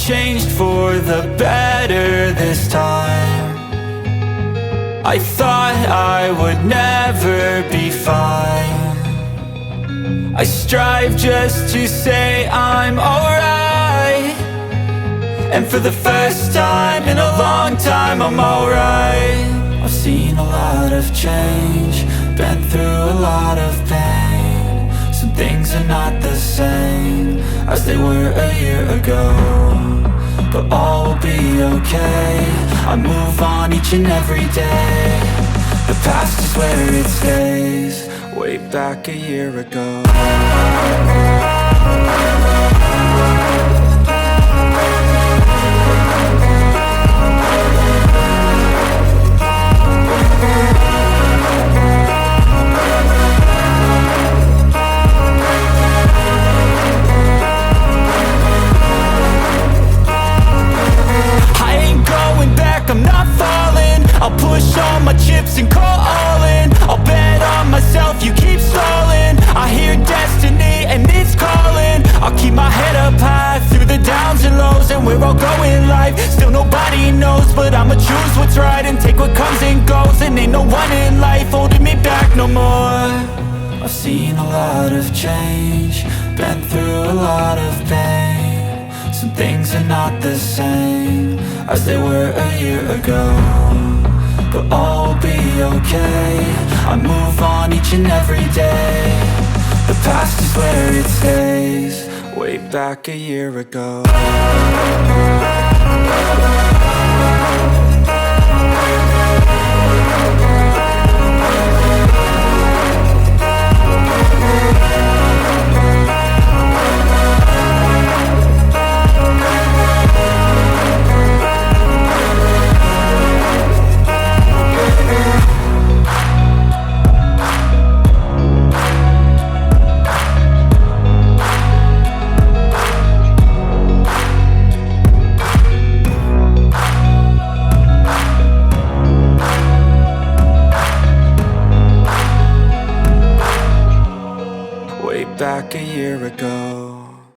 changed for the better this time. I thought I would never be fine. I strive just to say I'm alright, and for the first time in a long time I'm alright. I've seen a lot of change, been through a lot of pain. Some things are not the same as they were a year ago, but all will be okay. I move on each and every day. The past is where it stays, way back a year ago. I'm not falling, I'll push all my chips and call all in. I'll bet on myself, you keep stalling. I hear destiny and it's calling. I'll keep my head up high through the downs and lows, and we're all going life. Still nobody knows, but I'ma choose what's right and take what comes and goes. And ain't no one in life holding me back no more. I've seen a lot of change, been through a lot of pain. Some things are not the same as they were a year ago, but all will be okay. I move on each and every day. The past is where it stays, way back a year ago. Back a year ago.